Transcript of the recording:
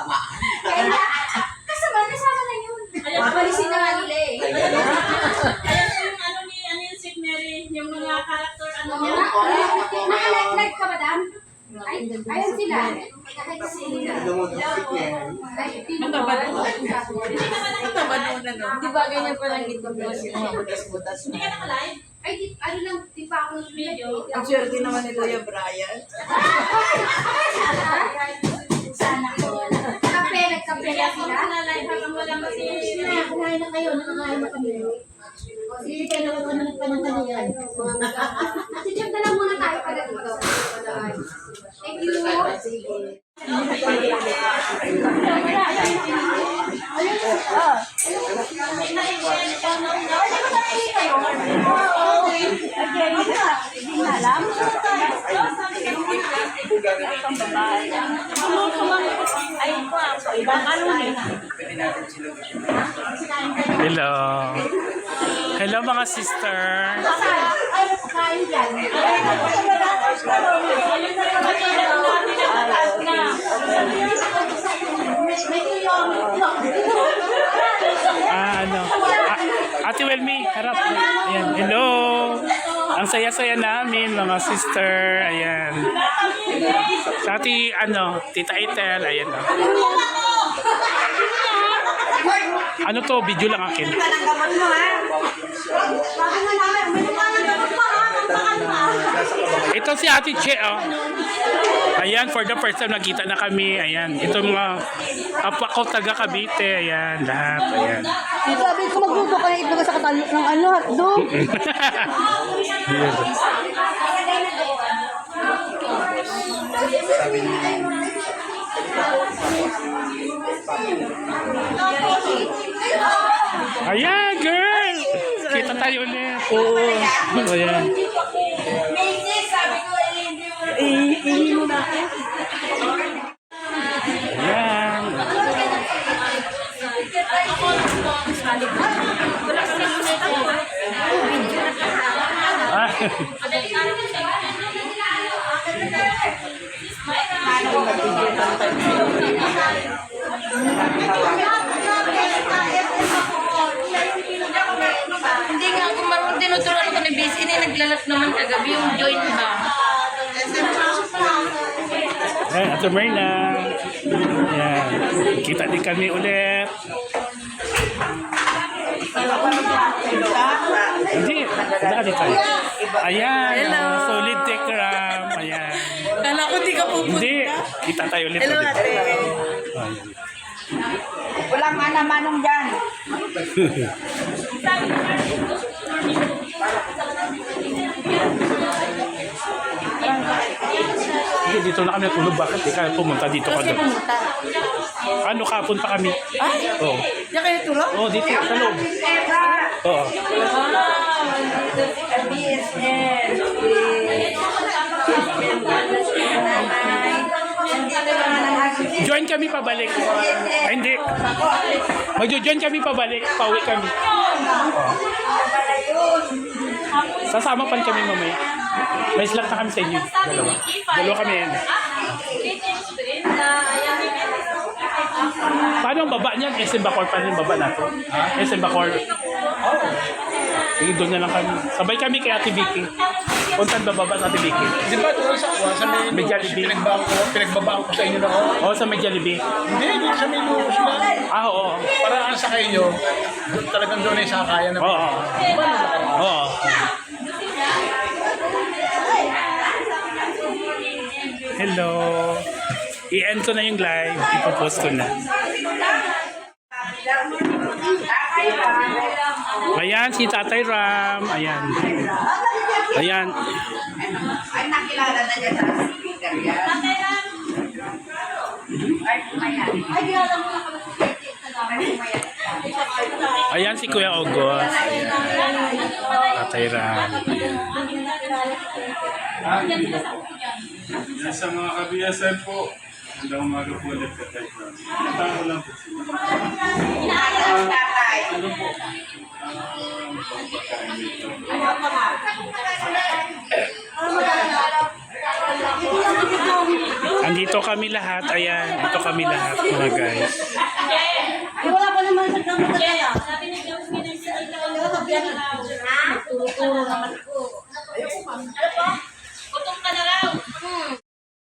tamaan. Kasama na yun. Babalisin na nga nila eh. Kaya yung yung St. Mary, yung mga character, niya. Naka-live ka, madam? Ayun sila. Di ba ganyan pa lang ito? Hindi ka naka-live? Ay, ano lang, di pa ako Video. Ang swerte naman ni Kuya Brian. Sana ko. Nagkape Kaya na kung sila. naka-live habang wala kasi Kumain na kayo, nakakain na kami. Sige, kaya naman kami nagpanangkaniyan. Ate, check na lang muna tayo pala dito. Thank you. Hello. Hello mga sister. Ay, kain yan. Ate Welmy, harap. Ayan. Hello. Ang saya-saya namin mga sister. Ayan. Sa ati, Tita Ethel. Ayan. Ano to? Video lang akin. Ito si Ate Che, oh. Ayan, for the first time nakita na kami. Ayan, ito mga apa ko taga Cavite. Ayan, lahat. Ayan. Sabi ko magluto ka ng itlog sa katalok ng hotdog. Ayan, girl! Kita tayo ulit. Oo. Ayan. Hindi mo na. Ayan. Hindi nga ako marunong tinuturuan ko ni Busy ni naglalat naman kagabi yung join ba. Ayan, Ate Myrna. Ayan. Kita din kami ulit. Hindi. Punta ka dito. Ayan. Hello. Solid Tekram. Ayan. Kala ko di ka pupunta. Hindi. Kita tayo ulit. Hello, ulit. ate. Ayan. Walang manong dyan. Hindi, dito na kami natulog. Bakit? Di ka pumunta dito ka doon. Ano, kapon pa kami. Oo. Diyan kayo tulog? Oo, dito. Sa loob. Oo. Join kami pabalik. Ay, hindi. Magjo-join kami pabalik. Pauwi kami. Sasama pa kami mamaya. May slot na kami sa inyo. Dalawa kami yan. Paano ang baba niyan? SM Bacor pa rin yung baba natin. SM Bacor. Sige, doon na lang kami. Sabay kami kay Ate Vicky. Puntan bababa sa Ate Vicky. Di ba doon sa May Jollibee. pinagbabaan ko sa inyo na ako? Oo, sa may Jollibee. Hindi, dito sa may lubos lang. Oo. Para ang sakay nyo, talagang doon ay sakayan na. Oo. Oo. Hello. I-end ko na yung live. Ipopost ko na. Ayan, si Tatay Ram. Ayan. Ayan. Ay, nakilala na niya sa speaker yan. Ay, kilala mo na kami sa Ayan si Kuya August. Tatay Ram. Ayan. Yan sa mga kabiyasan po, hanggang umaga po ulit ka tayo. Tao lang po sila. Ano po? Pagpakain dito. Andito kami lahat. Ayan, dito kami lahat mga guys. Wala pa naman sa gamot Kaya, sabi ni Gams, pinagsasabi ko, Ha? Tuturo naman ko.